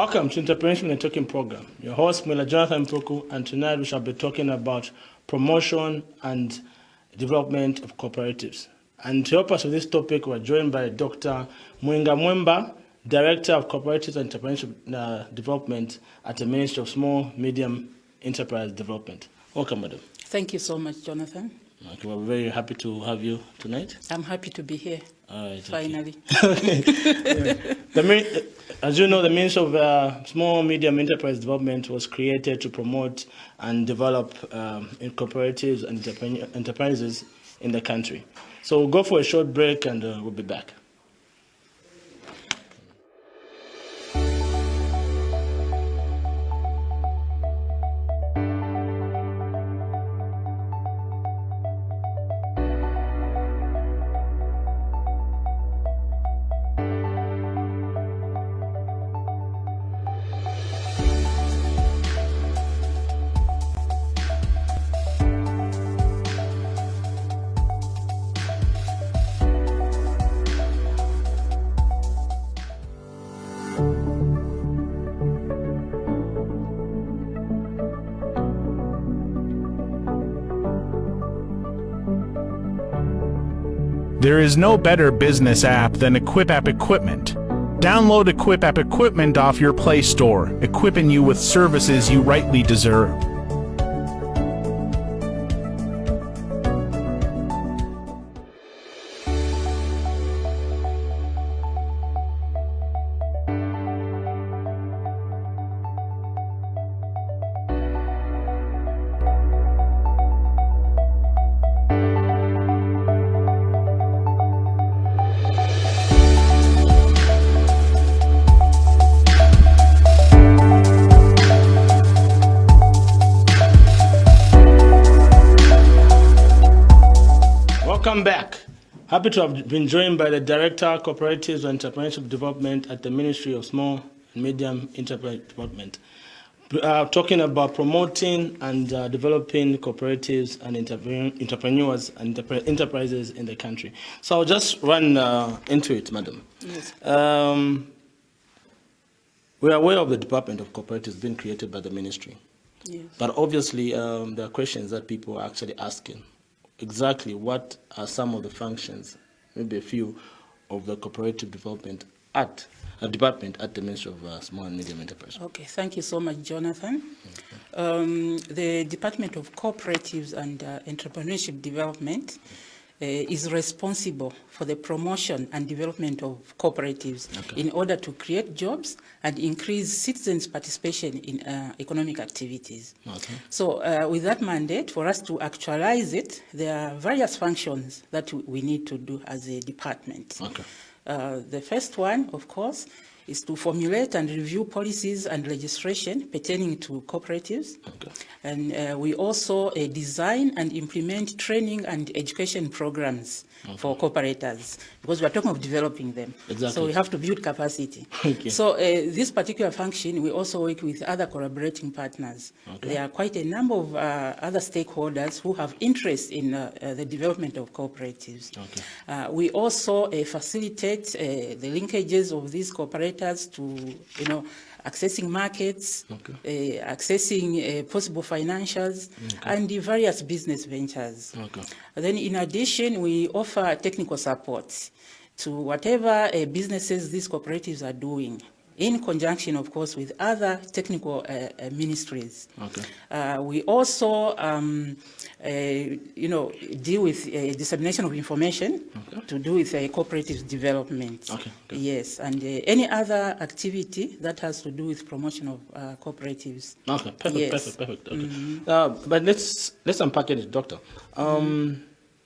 Welcome to Entrepreneurship Networking Program. Your host, Miller Jonathan Mpoku, and tonight we shall be talking about promotion and development of cooperatives. And to help us with this topic, we're joined by Dr. Mwinga Mwemba, Director of Cooperatives and Entrepreneurship Development at the Ministry of Small, Medium Enterprise Development. Welcome, madam. Thank you so much, Jonathan. Okay, we're very happy to have you tonight. I'm happy to be here. All right, finally. Okay. As you know, the Ministry of Small, Medium Enterprise Development was created to promote and develop cooperatives and enterprises in the country. So we'll go for a short break and we'll be back. There is no better business app than EquipApp Equipment. Download EquipApp Equipment off your Play Store, equipping you with services you rightly deserve. Welcome back. Happy to have been joined by the Director of Cooperatives and Entrepreneurship Development at the Ministry of Small and Medium Enterprise Development. Talking about promoting and developing cooperatives and entrepreneurs and enterprises in the country. So I'll just run into it, madam. Yes. We are aware of the Department of Cooperatives being created by the ministry. Yes. But obviously, there are questions that people are actually asking. Exactly what are some of the functions, maybe a few, of the cooperative development at a department at the Ministry of Small and Medium Enterprise? Okay, thank you so much, Jonathan. Okay. The Department of Cooperatives and Entrepreneurship Development is responsible for the promotion and development of cooperatives in order to create jobs and increase citizens' participation in economic activities. Okay. So with that mandate, for us to actualize it, there are various functions that we need to do as a department. Okay. The first one, of course, is to formulate and review policies and legislation pertaining to cooperatives. Okay. And we also design and implement training and education programs for cooperators, because we are talking of developing them. Exactly. So we have to build capacity. Okay. So this particular function, we also work with other collaborating partners. Okay. There are quite a number of other stakeholders who have interest in the development of cooperatives. Okay. We also facilitate the linkages of these cooperatives to, accessing markets, accessing possible financials, and the various business ventures. Okay. Then in addition, we offer technical support to whatever businesses these cooperatives are doing, in conjunction, of course, with other technical ministries. Okay. We also, deal with dissemination of information to do with cooperative development. Okay. Okay. Yes, and any other activity that has to do with promotion of cooperatives. Okay, perfect, yes. Perfect. Okay. But let's unpack it, Doctor.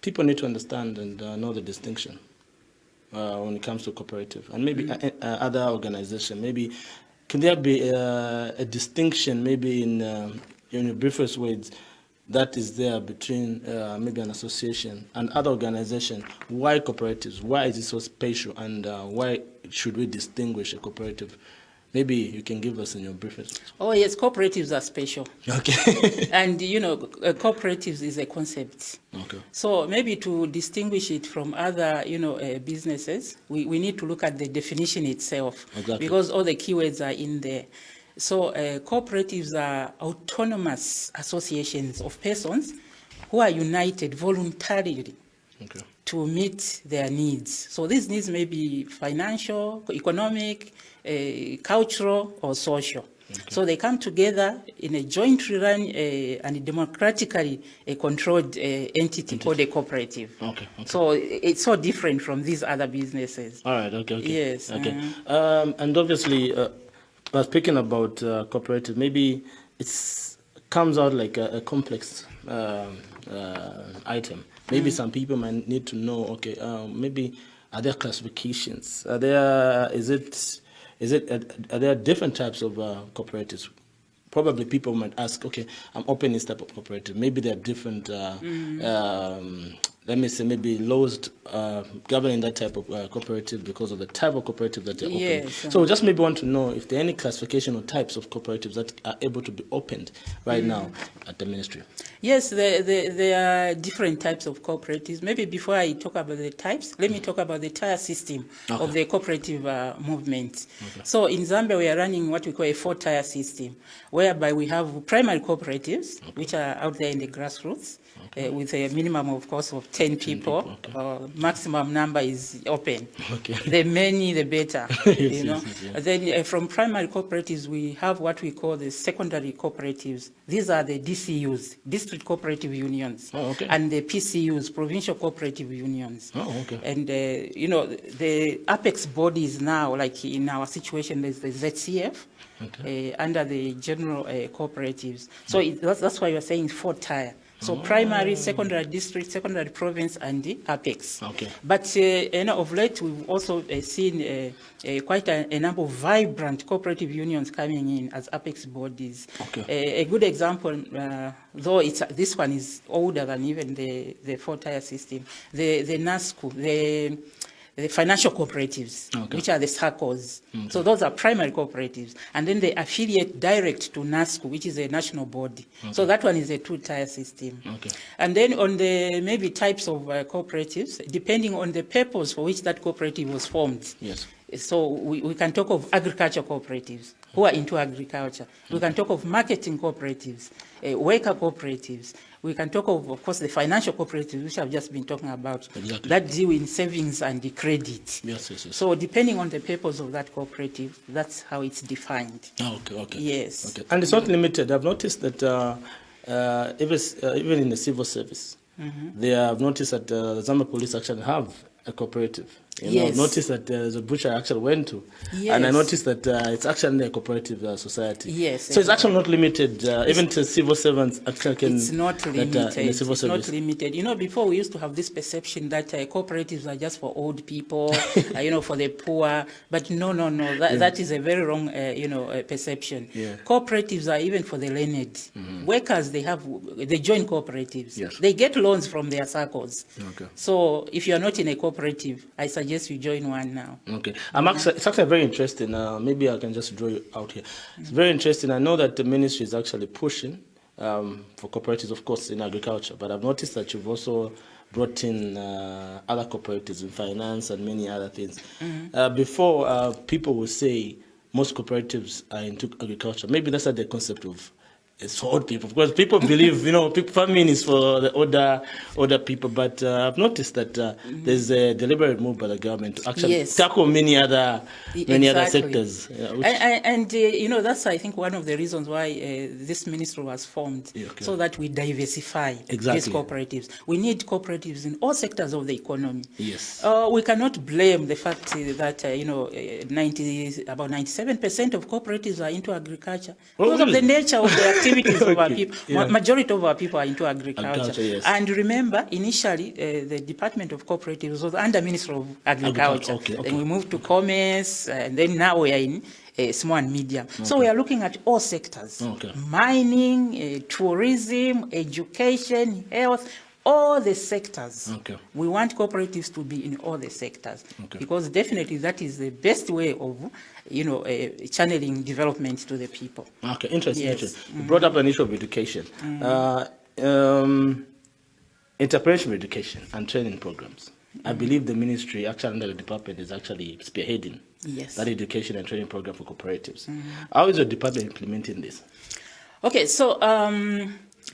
People need to understand and know the distinction when it comes to cooperative and maybe other organization. Maybe can there be a distinction, maybe in the briefest words, that is there between maybe an association and other organization? Why cooperatives? Why is it so special? And why should we distinguish a cooperative Maybe you can give us in your briefest. Oh, yes, cooperatives are special. Okay. And, cooperatives is a concept. Okay. So maybe to distinguish it from other, businesses, we need to look at the definition itself. Exactly. Because all the keywords are in there. So cooperatives are autonomous associations of persons who are united voluntarily to meet their needs. So these needs may be financial, economic, cultural, or social. So they come together in a jointly run and democratically controlled entity called a cooperative. Okay. So it's so different from these other businesses. All right. Okay. Yes. Okay. And obviously, speaking about cooperative, maybe it comes out like a complex item. Maybe some people might need to know. Okay. Maybe are there classifications? Are there? Are there different types of cooperatives? Probably people might ask, okay, I'm opening this type of cooperative. Maybe there are different, let me say, maybe laws governing that type of cooperative because of the type of cooperative that they're opening. Yes. So just maybe want to know if there are any classification or types of cooperatives that are able to be opened right now at the ministry. Yes, there are different types of cooperatives. Maybe before I talk about the types, let me talk about the tier system of the cooperative movement. So in Zambia, we are running what we call a 4-tier system, whereby we have primary cooperatives, which are out there in the grassroots, with a minimum, of course, of 10 people. Maximum number is open. The many, the better. Yes. Then from primary cooperatives, we have what we call the secondary cooperatives. These are the DCUs, district cooperative unions, and the PCUs, provincial cooperative unions. And the apex bodies now, like in our situation, there's the ZCF. Under the general cooperatives. So that's why you're saying 4-tier. So primary, secondary district, secondary province, and the apex. But of late, we've also seen quite a number of vibrant cooperative unions coming in as apex bodies. A good example, though this one is older than even the 4-tier system, the NASCO, the financial cooperatives, which are the SACCOs. So those are primary cooperatives. And then they affiliate direct to NASCO, which is a national body. So that one is a 2-tier system. And then on the maybe types of cooperatives, depending on the purpose for which that cooperative was formed. So we can talk of agriculture cooperatives who are into agriculture. We can talk of marketing cooperatives, worker cooperatives. We can talk of course, the financial cooperatives, which I've just been talking about, that deal in savings and the credit. So depending on the purpose of that cooperative, that's how it's defined. Yes. And it's not limited. I've noticed that even in the civil service, they have noticed that the Zambia police actually have a cooperative. Notice that there's a butcher I actually went to, and I noticed that it's actually a cooperative society. So it's actually not limited, even to civil servants actually can. It's not limited. In the civil service. Not limited. Before we used to have this perception that cooperatives are just for old people, for the poor. But no. That is a very wrong, perception. Cooperatives are even for the learned. Workers, they join cooperatives. They get loans from their circles. So if you are not in a cooperative, I suggest you join one now. It's actually very interesting. Maybe I can just draw you out here. It's very interesting. I know that the ministry is actually pushing for cooperatives, of course, in agriculture, but I've noticed that you've also brought in other cooperatives in finance and many other things. Before, people would say most cooperatives are into agriculture. Maybe that's not the concept of it's for old people, because people believe, farming is for the older people. But I've noticed that there's a deliberate move by the government to actually tackle many other sectors. That's, I think, one of the reasons why this ministry was formed, so that we diversify these cooperatives. We need cooperatives in all sectors of the economy. We cannot blame the fact that about 97% of cooperatives are into agriculture because of the nature of the activities of our people. Majority of our people are into agriculture. And remember, initially, the Department of Cooperatives was under Ministry of Agriculture. Then we moved to Commerce, and then now we are in small and medium. So we are looking at all sectors. Mining, tourism, education, health, all the sectors. Okay. We want cooperatives to be in all the sectors, Okay. because definitely that is the best way of, channeling development to the people. Okay, interesting. Yes. Interesting. You brought up an issue of education. Entrepreneurship education and training programs. I believe the ministry, actually under the department, is actually spearheading Yes. that education and training program for cooperatives. How is your department implementing this? Okay, so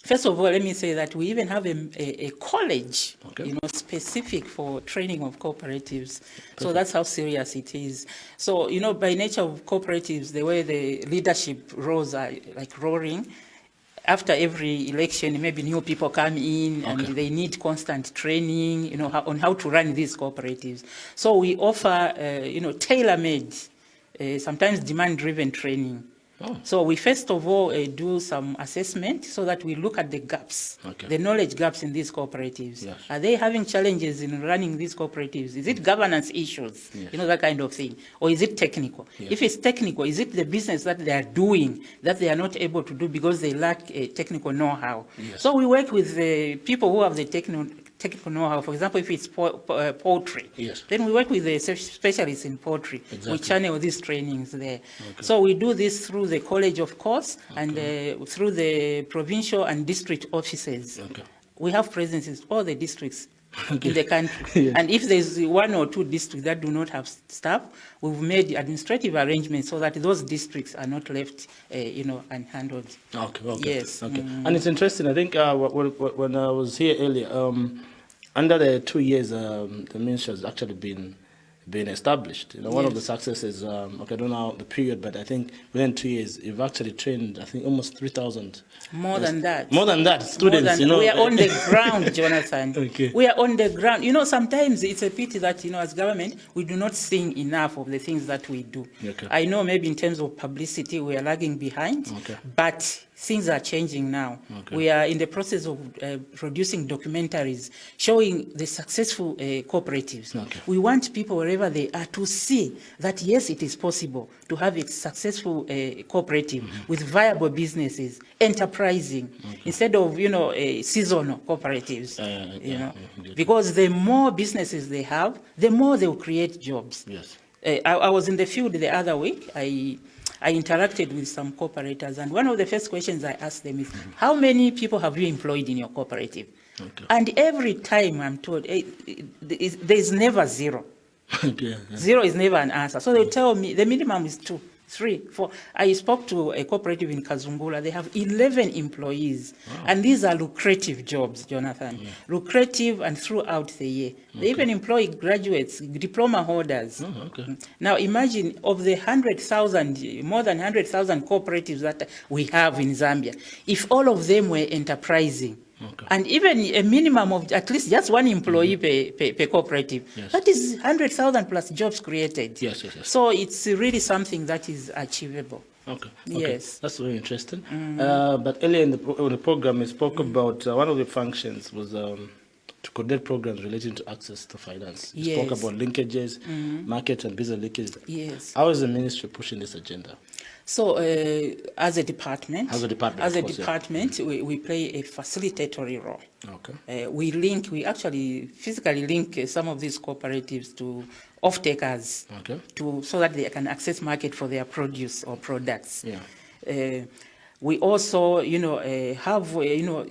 first of all, let me say that we even have a college, Okay. specific for training of cooperatives. So that's how serious it is. So, by nature of cooperatives, the way the leadership roles are like roaring, after every election, maybe new people come in and Okay. they need constant training, on how to run these cooperatives. So we offer, tailor-made, sometimes demand-driven training. Oh. So we first of all do some assessment so that we look at the gaps, Okay. the knowledge gaps in these cooperatives. Yes. Are they having challenges in running these cooperatives? Is it governance issues? Yes. That kind of thing. Or is it technical? Yes. If it's technical, is it the business that they are doing that they are not able to do because they lack technical know-how? Yes. So we work with the people who have the technical know-how. For example, if it's poultry, Yes. then we work with the specialists in poultry. Exactly. We channel these trainings there. So we do this through the college, of course, and through the provincial and district offices. Okay. We have presence in all the districts in the country. Yes. And if there's one or two districts that do not have staff, we've made administrative arrangements so that those districts are not left, unhandled. Okay. Yes. Okay. And it's interesting. I think when I was here earlier, under the 2 years, the ministry has actually been established. One of the successes. I don't know the period, but I think within 2 years, you've actually trained. I think almost 3,000. More than that. More than that, students. We are on the ground, Jonathan. Okay. We are on the ground. Sometimes it's a pity that, as government, we do not sing enough of the things that we do. Okay. I know maybe in terms of publicity, we are lagging behind, Okay. but things are changing now. Okay. We are in the process of producing documentaries showing the successful cooperatives. Okay. We want people wherever they are to see that, yes, it is possible to have a successful cooperative with viable businesses, enterprising, instead of, seasonal cooperatives. Indeed. Because the more businesses they have, the more they will create jobs. Yes. I was in the field the other week. I interacted with some cooperators, and one of the first questions I asked them is, how many people have you employed in your cooperative? Okay. And every time I'm told, there is never zero. Okay. Zero is never an answer. So they tell me the minimum is 2, 3, 4. I spoke to a cooperative in Kazungula. They have 11 employees. Wow. And these are lucrative jobs, Jonathan. Yeah. Lucrative and throughout the year. Okay. They even employ graduates, diploma holders. Oh, okay. Now imagine, of the 100,000, more than 100,000 cooperatives that we have in Zambia, if all of them were enterprising, okay. And even a minimum of at least just one employee per cooperative, yes. That is 100,000 plus jobs created. Yes. So it's really something that is achievable. Okay. Yes. That's very interesting. But earlier in the program, we spoke about one of the functions was to coordinate programs relating to access to finance. You spoke about linkages, market and business linkages. Yes. How is the ministry pushing this agenda? So, as a department, we play a facilitatory role. Okay. We actually physically link some of these cooperatives to off-takers, okay. so that they can access market for their produce or products. Yeah. We also, have,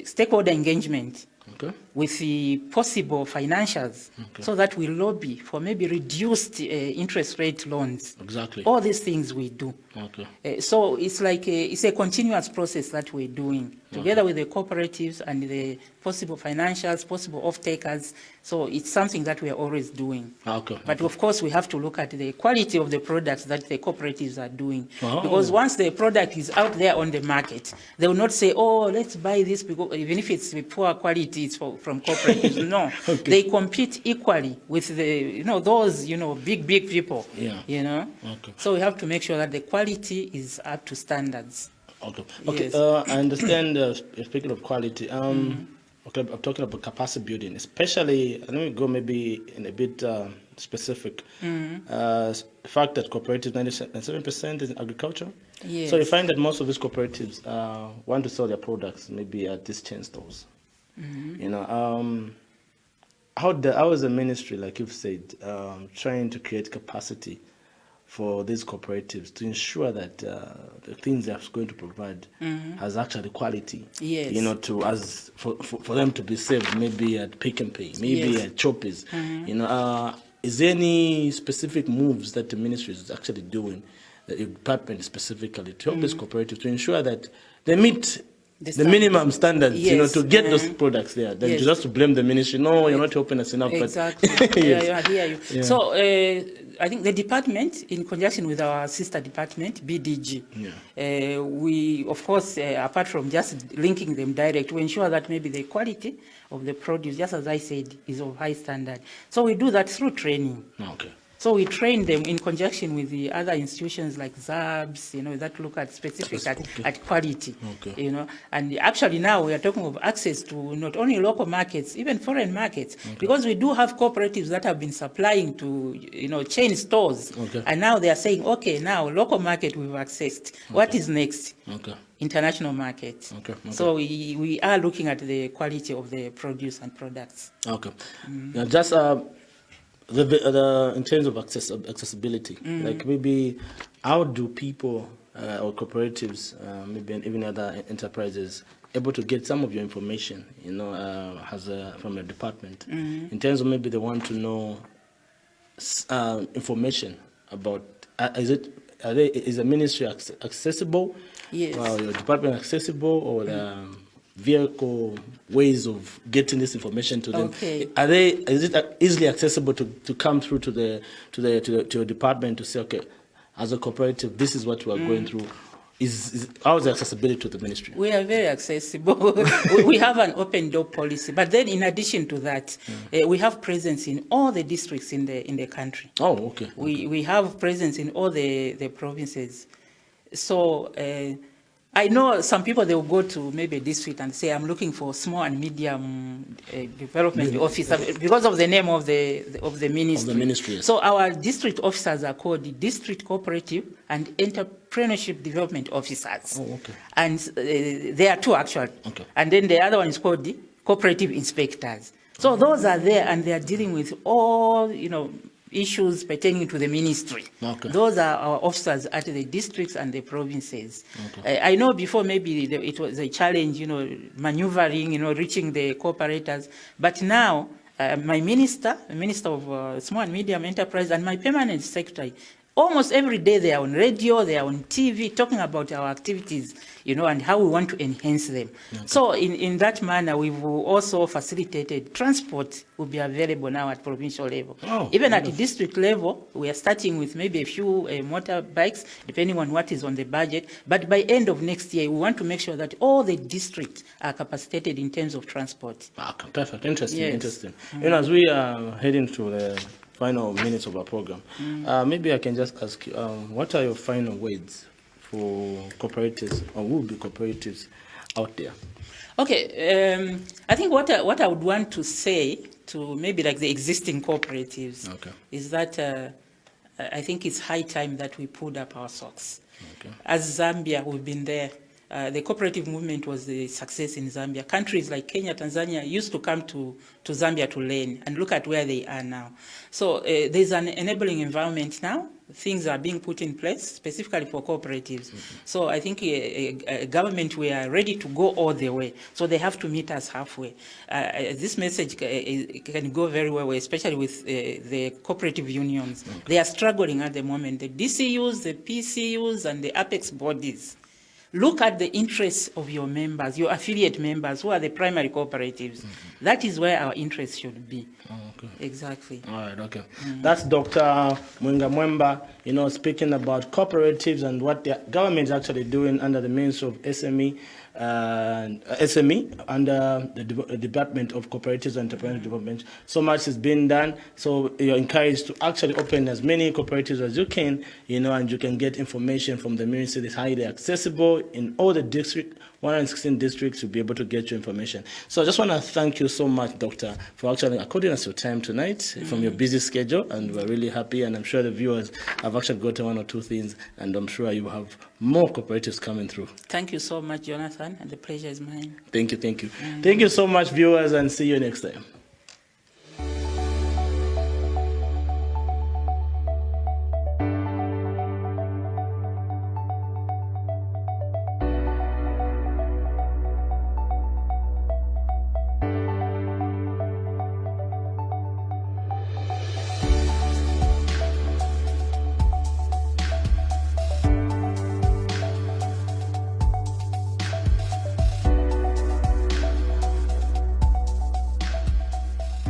stakeholder engagement. Okay. With the possible financials, okay. So that we lobby for maybe reduced interest rate loans. Exactly. All these things we do. Okay. So it's like it's a continuous process that we're doing together with the cooperatives and the possible financials, possible off-takers. So it's something that we are always doing. Okay. But of course, we have to look at the quality of the products that the cooperatives are doing. Oh. Because once the product is out there on the market, they will not say, oh, let's buy this, because even if it's poor quality, it's from cooperatives. No, okay. They compete equally with the, those, big people. Yeah. Okay. So we have to make sure that the quality is up to standards. Okay. Yes. I understand. Speaking of quality, okay, I'm talking about capacity building, especially. Let me go maybe in a bit specific. The fact that cooperatives 97% is in agriculture. Yes. So you find that most of these cooperatives want to sell their products maybe at these chain stores. You know, how is the ministry, like you've said, trying to create capacity for these cooperatives to ensure that the things they're going to provide has actually quality? Yes. You know, for them to be saved, maybe at Pick and Pay, maybe Yes. at Choppies. You know, is there any specific moves that the ministry is actually doing, the department specifically, to help these cooperatives to ensure that they meet the minimum standards, you know, Yes. to get those products there, than Yes. just to blame the ministry? No, you're not helping us enough. Exactly. But yes. Yeah, I hear you. Yeah. So I think the department, in conjunction with our sister department, BDG, we, of course, apart from just linking them direct, we ensure that maybe the quality of the produce, just as I said, is of high standard. So we do that through training. Okay. So we train them in conjunction with the other institutions like ZABs, you know, that look at specific at quality, you know. And actually now we are talking of access to not only local markets, even foreign markets, because we do have cooperatives that have been supplying to, you know, chain stores. And now they are saying, okay, now local market we've accessed. What is next? International market. So we are looking at the quality of the produce and products. Now just in terms of accessibility, like maybe how do people or cooperatives, maybe even other enterprises, able to get some of your information, you know, from a department, in terms of maybe they want to know information about, is the ministry accessible? Yes. Your department accessible, or vehicle ways of getting this information to them? Is it easily accessible to come through to your department to say, okay, as a cooperative, this is what we are going through? How is the accessibility to the ministry? We are very accessible. We have an open door policy, but then in addition to that, we have presence in all the districts in the country. Oh, okay. We have presence in all the provinces. So I know some people, they will go to maybe a district and say, I'm looking for small and medium development officer, because of the name of the ministry. Yes. So our district officers are called the District Cooperative and Entrepreneurship Development Officers. Oh, okay. And there are two actually. Okay. And then the other one is called the Cooperative Inspectors. So those are there, and they are dealing with all, you know, issues pertaining to the ministry. Okay. Those are our officers at the districts and the provinces. I know before maybe it was a challenge, you know, maneuvering, you know, reaching the cooperators. But now, my minister, the Minister of Small and Medium Enterprise, and my permanent secretary, almost every day they are on radio, they are on TV, talking about our activities, you know, and how we want to enhance them. So in that manner, we've also facilitated transport will be available now at provincial level. Even at the district level, we are starting with maybe a few motorbikes, depending on what is on the budget. But by end of next year, we want to make sure that all the districts are capacitated in terms of transport. Perfect. Interesting. Yes. Interesting. You know, as we are heading to the final minutes of our program, maybe I can just ask you, what are your final words for cooperatives, or will be cooperatives out there? Okay, I think what I would want to say to maybe like the existing cooperatives is that I think it's high time that we pulled up our socks. As Zambia, we've been there. The cooperative movement was a success in Zambia. Countries like Kenya, Tanzania used to come to Zambia to learn, and look at where they are now. So there's an enabling environment now. Things are being put in place specifically for cooperatives. So I think government, we are ready to go all the way. So they have to meet us halfway. This message can go very well, especially with the cooperative unions. They are struggling at the moment. The DCUs, the PCUs, and the Apex bodies. Look at the interests of your members, your affiliate members, who are the primary cooperatives. That is where our interest should be. Exactly. All right, okay. That's Dr. Mwinga Mwemba, you know, speaking about cooperatives and what the government is actually doing under the means of SME under the Department of Cooperatives and Entrepreneurial Development. So much is being done. So you're encouraged to actually open as many cooperatives as you can, you know, and you can get information from the ministry. It's highly accessible. people in all the 116 districts to be able to get your information. So I just want to thank you so much, Doctor, for actually according us your time tonight from your busy schedule, and we're really happy, and I'm sure the viewers have actually gotten one or two things, and I'm sure you have more cooperatives coming through. Thank you so much, Jonathan, and the pleasure is mine. Thank you. Thank you so much, viewers, and see you next time.